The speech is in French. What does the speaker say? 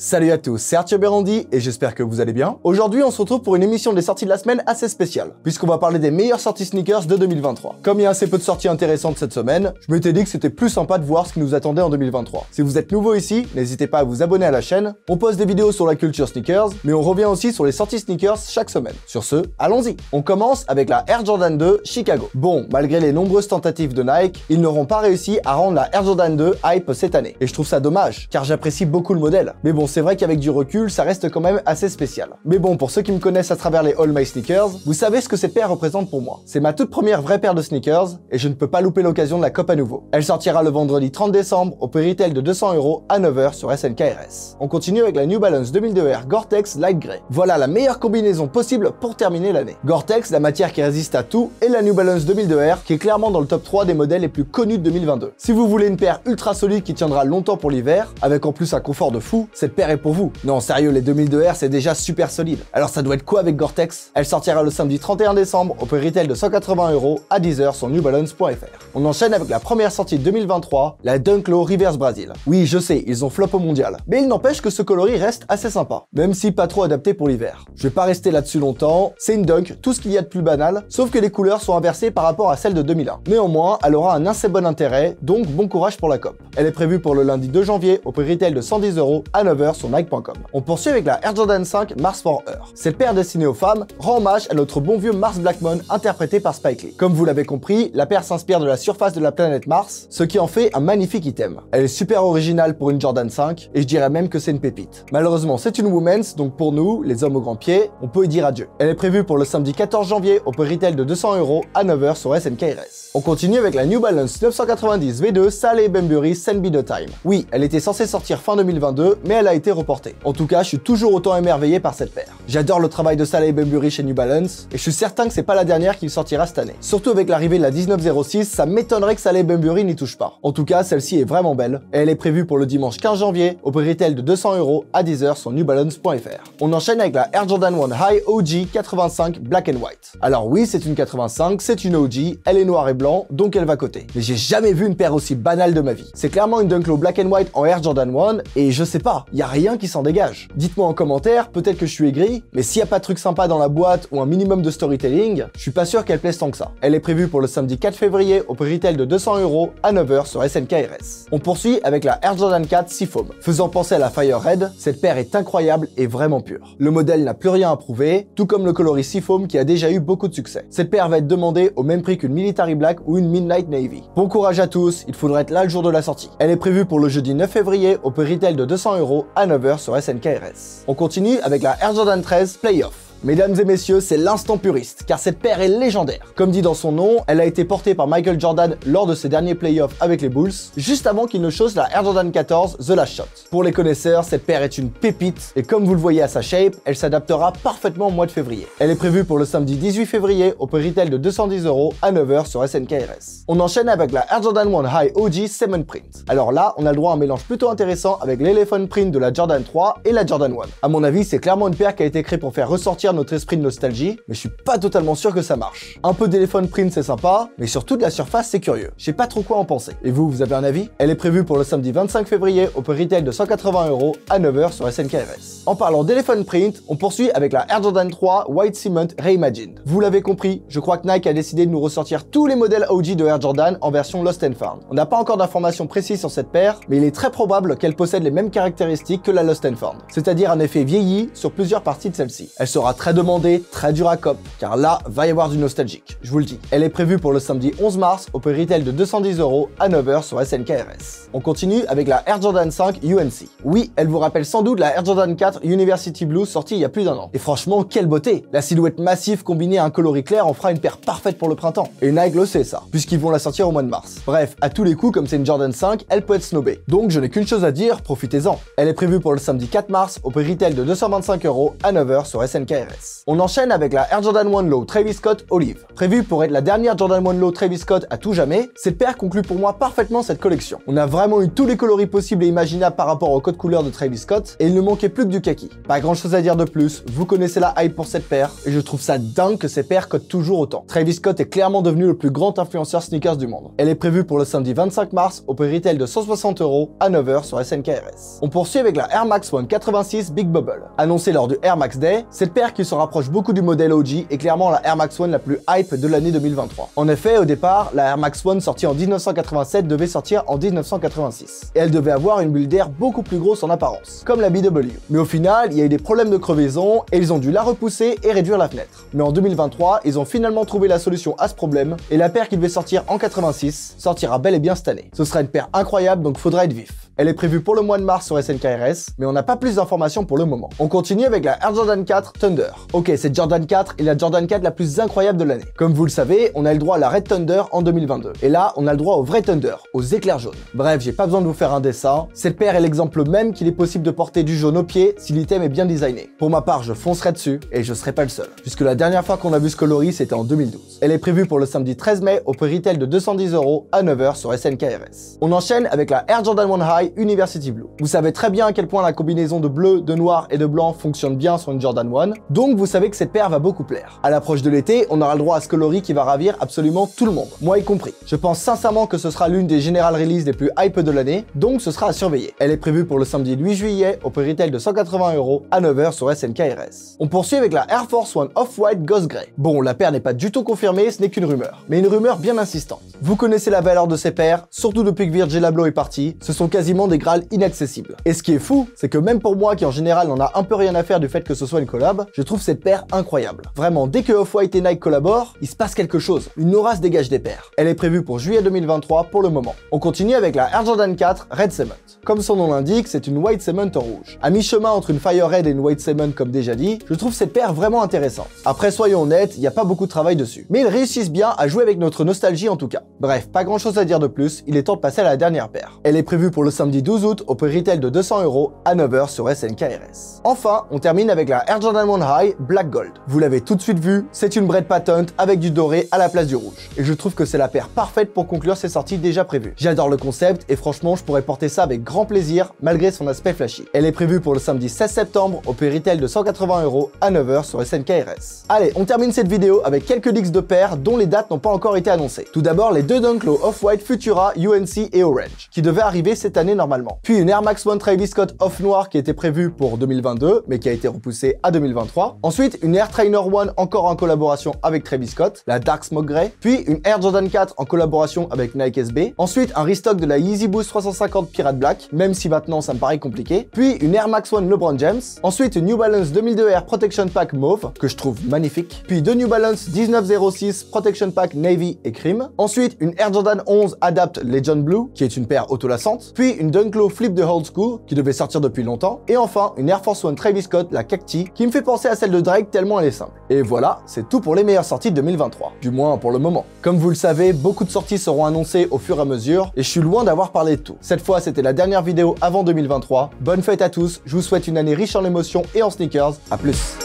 Salut à tous, c'est Arthur Berandi et j'espère que vous allez bien. Aujourd'hui, on se retrouve pour une émission des sorties de la semaine assez spéciale, puisqu'on va parler des meilleures sorties sneakers de 2023. Comme il y a assez peu de sorties intéressantes cette semaine, je m'étais dit que c'était plus sympa de voir ce qui nous attendait en 2023. Si vous êtes nouveau ici, n'hésitez pas à vous abonner à la chaîne. On poste des vidéos sur la culture sneakers, mais on revient aussi sur les sorties sneakers chaque semaine. Sur ce, allons-y. On commence avec la Air Jordan 2 Chicago. Bon, malgré les nombreuses tentatives de Nike, ils n'auront pas réussi à rendre la Air Jordan 2 hype cette année. Et je trouve ça dommage, car j'apprécie beaucoup le modèle. Mais bon, c'est vrai qu'avec du recul, ça reste quand même assez spécial. Mais bon, pour ceux qui me connaissent à travers les All My Sneakers, vous savez ce que cette paire représente pour moi. C'est ma toute première vraie paire de sneakers, et je ne peux pas louper l'occasion de la COP à nouveau. Elle sortira le vendredi 30 décembre au prix retail de 200 € à 9h sur SNKRS. On continue avec la New Balance 2002R Gore-Tex Light Grey. Voilà la meilleure combinaison possible pour terminer l'année. Gore-Tex, la matière qui résiste à tout, et la New Balance 2002R qui est clairement dans le top 3 des modèles les plus connus de 2022. Si vous voulez une paire ultra solide qui tiendra longtemps pour l'hiver, avec en plus un confort de fou, cette paire est pour vous. Non, sérieux, les 2002R c'est déjà super solide. Alors ça doit être quoi avec Gore-Tex? Elle sortira le samedi 31 décembre au prix retail de 180 € à 10h sur newbalance.fr. On enchaîne avec la première sortie de 2023, la Dunk Low Reverse Brazil. Oui, je sais, ils ont flop au mondial. Mais il n'empêche que ce coloris reste assez sympa, même si pas trop adapté pour l'hiver. Je vais pas rester là-dessus longtemps, c'est une Dunk, tout ce qu'il y a de plus banal, sauf que les couleurs sont inversées par rapport à celles de 2001. Néanmoins, elle aura un assez bon intérêt, donc bon courage pour la COP. Elle est prévue pour le lundi 2 janvier au prix retail de 110 € à 9h sur Nike.com. On poursuit avec la Air Jordan 5 Mars for Her. Cette paire destinée aux femmes rend hommage à notre bon vieux Mars Blackmon interprété par Spike Lee. Comme vous l'avez compris, la paire s'inspire de la surface de la planète Mars, ce qui en fait un magnifique item. Elle est super originale pour une Jordan 5 et je dirais même que c'est une pépite. Malheureusement, c'est une women's, donc pour nous, les hommes aux grands pieds, on peut y dire adieu. Elle est prévue pour le samedi 14 janvier au prix retail de 200 € à 9h sur SNKRS. On continue avec la New Balance 990 V2 Saleh Bembury Send Me The Time. Oui, elle était censée sortir fin 2022, mais elle a été reportée. En tout cas, je suis toujours autant émerveillé par cette paire. J'adore le travail de Saleh Bembury chez New Balance, et je suis certain que c'est pas la dernière qui sortira cette année. Surtout avec l'arrivée de la 1906, ça m'étonnerait que Saleh Bembury n'y touche pas. En tout cas, celle-ci est vraiment belle, et elle est prévue pour le dimanche 15 janvier au prix retail de 200 € à 10h sur newbalance.fr. On enchaîne avec la Air Jordan 1 High OG 85 Black and White. Alors oui, c'est une 85, c'est une OG, elle est noire et blanc, donc elle va coter. Mais j'ai jamais vu une paire aussi banale de ma vie. C'est clairement une Dunk Low Black and White en Air Jordan 1, et je sais pas, y a rien qui s'en dégage. Dites-moi en commentaire, peut-être que je suis aigri, mais s'il y a pas de truc sympa dans la boîte ou un minimum de storytelling, je suis pas sûr qu'elle plaise tant que ça. Elle est prévue pour le samedi 4 février au prix retail de 200 € à 9h sur SNKRS. On poursuit avec la Air Jordan 4 Seafoam. Faisant penser à la Fire Red, cette paire est incroyable et vraiment pure. Le modèle n'a plus rien à prouver, tout comme le coloris Seafoam qui a déjà eu beaucoup de succès. Cette paire va être demandée au même prix qu'une Military Black ou une Midnight Navy. Bon courage à tous, il faudra être là le jour de la sortie. Elle est prévue pour le jeudi 9 février au prix retail de 200 € à 9h sur SNKRS. On continue avec la Air Jordan 13 Playoff. Mesdames et messieurs, c'est l'instant puriste, car cette paire est légendaire. Comme dit dans son nom, elle a été portée par Michael Jordan lors de ses derniers playoffs avec les Bulls, juste avant qu'il ne chausse la Air Jordan 14 The Last Shot. Pour les connaisseurs, cette paire est une pépite, et comme vous le voyez à sa shape, elle s'adaptera parfaitement au mois de février. Elle est prévue pour le samedi 18 février au prix retail de 210 € à 9h sur SNKRS. On enchaîne avec la Air Jordan 1 High OG Cement Print. Alors là, on a le droit à un mélange plutôt intéressant avec l'Elephant Print de la Jordan 3 et la Jordan 1. À mon avis, c'est clairement une paire qui a été créée pour faire ressortir notre esprit de nostalgie, mais je suis pas totalement sûr que ça marche. Un peu d'éléphant print c'est sympa, mais surtout de la surface c'est curieux. Je sais pas trop quoi en penser. Et vous avez un avis? Elle est prévue pour le samedi 25 février au prix retail de 180 € à 9h sur SNKRS. En parlant d'éléphant print, on poursuit avec la Air Jordan 3 White Cement Reimagined. Vous l'avez compris, je crois que Nike a décidé de nous ressortir tous les modèles OG de Air Jordan en version Lost and Found. On n'a pas encore d'informations précises sur cette paire, mais il est très probable qu'elle possède les mêmes caractéristiques que la Lost and Found, c'est-à-dire un effet vieilli sur plusieurs parties de celle-ci. Elle sera très demandée, très dur à cop, car là, va y avoir du nostalgique, je vous le dis. Elle est prévue pour le samedi 11 mars au prix retail de 210 € à 9h sur SNKRS. On continue avec la Air Jordan 5 UNC. Oui, elle vous rappelle sans doute la Air Jordan 4 University Blue sortie il y a plus d'un an. Et franchement, quelle beauté! La silhouette massive combinée à un coloris clair en fera une paire parfaite pour le printemps. Et Nike le sait ça, puisqu'ils vont la sortir au mois de mars. Bref, à tous les coups, comme c'est une Jordan 5, elle peut être snobée. Donc je n'ai qu'une chose à dire, profitez-en. Elle est prévue pour le samedi 4 mars au prix retail de 225 € à 9h sur SNKRS. KRS. On enchaîne avec la Air Jordan 1 Low Travis Scott Olive. Prévue pour être la dernière Jordan 1 Low Travis Scott à tout jamais, cette paire conclut pour moi parfaitement cette collection. On a vraiment eu tous les coloris possibles et imaginables par rapport au code couleur de Travis Scott, et il ne manquait plus que du kaki. Pas grand chose à dire de plus, vous connaissez la hype pour cette paire, et je trouve ça dingue que ces paires cotent toujours autant. Travis Scott est clairement devenu le plus grand influenceur sneakers du monde. Elle est prévue pour le samedi 25 mars au prix retail de 160 € à 9 h sur SNKRS. On poursuit avec la Air Max 1 86 Big Bubble. Annoncée lors du Air Max Day, cette paire qui se rapproche beaucoup du modèle OG est clairement la Air Max 1 la plus hype de l'année 2023. En effet, au départ, la Air Max 1 sortie en 1987 devait sortir en 1986. Et elle devait avoir une bulle d'air beaucoup plus grosse en apparence, comme la BW. Mais au final, il y a eu des problèmes de crevaison et ils ont dû la repousser et réduire la fenêtre. Mais en 2023, ils ont finalement trouvé la solution à ce problème et la paire qui devait sortir en 86 sortira bel et bien cette année. Ce sera une paire incroyable, donc faudra être vif. Elle est prévue pour le mois de mars sur SNKRS, mais on n'a pas plus d'informations pour le moment. On continue avec la Air Jordan 4 Thunder. Ok, cette Jordan 4 est la Jordan 4 la plus incroyable de l'année. Comme vous le savez, on a eu le droit à la Red Thunder en 2022. Et là, on a le droit au vrai Thunder, aux éclairs jaunes. Bref, j'ai pas besoin de vous faire un dessin. Cette paire est l'exemple même qu'il est possible de porter du jaune au pied si l'item est bien designé. Pour ma part, je foncerai dessus et je serai pas le seul. Puisque la dernière fois qu'on a vu ce coloris, c'était en 2012. Elle est prévue pour le samedi 13 mai au prix retail de 210 € à 9 h sur SNKRS. On enchaîne avec la Air Jordan 1 High University Blue. Vous savez très bien à quel point la combinaison de bleu, de noir et de blanc fonctionne bien sur une Jordan 1, donc vous savez que cette paire va beaucoup plaire. À l'approche de l'été, on aura le droit à ce coloris qui va ravir absolument tout le monde, moi y compris. Je pense sincèrement que ce sera l'une des general releases les plus hype de l'année, donc ce sera à surveiller. Elle est prévue pour le samedi 8 juillet au prix retail de 180 € à 9 h sur SNKRS. On poursuit avec la Air Force 1 Off-White Ghost Grey. Bon, la paire n'est pas du tout confirmée, ce n'est qu'une rumeur, mais une rumeur bien insistante. Vous connaissez la valeur de ces paires, surtout depuis que Virgil Abloh est parti, ce sont quasiment des grals inaccessibles. Et ce qui est fou, c'est que même pour moi qui en général n'en a un peu rien à faire du fait que ce soit une collab, je trouve cette paire incroyable. Vraiment, dès que Off-White et Nike collaborent, il se passe quelque chose, une aura se dégage des paires. Elle est prévue pour juillet 2023 pour le moment. On continue avec la Air Jordan 4 Red Cement. Comme son nom l'indique, c'est une White Cement en rouge. À mi-chemin entre une Fire Red et une White Cement comme déjà dit, je trouve cette paire vraiment intéressante. Après, soyons honnêtes, il n'y a pas beaucoup de travail dessus. Mais ils réussissent bien à jouer avec notre nostalgie en tout cas. Bref, pas grand chose à dire de plus, il est temps de passer à la dernière paire. Elle est prévue pour le samedi 12 août au prix retail de 200 € à 9 h sur SNKRS. Enfin, on termine avec la Air Jordan 1 High Black Gold. Vous l'avez tout de suite vu, c'est une braid patent avec du doré à la place du rouge. Et je trouve que c'est la paire parfaite pour conclure ces sorties déjà prévues. J'adore le concept et franchement, je pourrais porter ça avec grand plaisir malgré son aspect flashy. Elle est prévue pour le samedi 16 septembre au prix retail de 180 € à 9 h sur SNKRS. Allez, on termine cette vidéo avec quelques leaks de paires dont les dates n'ont pas encore été annoncées. Tout d'abord, les deux Dunk Low Off-White Futura UNC et Orange, qui devaient arriver cette année normalement. Puis une Air Max 1 Travis Scott Off Noir qui était prévue pour 2022, mais qui a été repoussée à 2023. Ensuite, une Air Trainer 1 encore en collaboration avec Travis Scott, la Dark Smoke Grey. Puis une Air Jordan 4 en collaboration avec Nike SB. Ensuite, un restock de la Yeezy Boost 350 Pirate Black, même si maintenant ça me paraît compliqué. Puis une Air Max 1 LeBron James. Ensuite, une New Balance 2002 Air Protection Pack Mauve, que je trouve magnifique. Puis deux New Balance 1906 Protection Pack Navy et Cream. Ensuite, une Air Jordan 11 Adapt Legend Blue, qui est une paire autolassante. Puis une Dunk Low Flip de Old School, qui devait sortir depuis longtemps. Et enfin, une Air Force 1 Travis Scott, la Cacti, qui me fait penser à celle de Drake tellement elle est simple. Et voilà, c'est tout pour les meilleures sorties de 2023. Du moins pour le moment. Comme vous le savez, beaucoup de sorties seront annoncées au fur et à mesure, et je suis loin d'avoir parlé de tout. Cette fois, c'était la dernière vidéo avant 2023. Bonne fête à tous, je vous souhaite une année riche en émotions et en sneakers. À plus.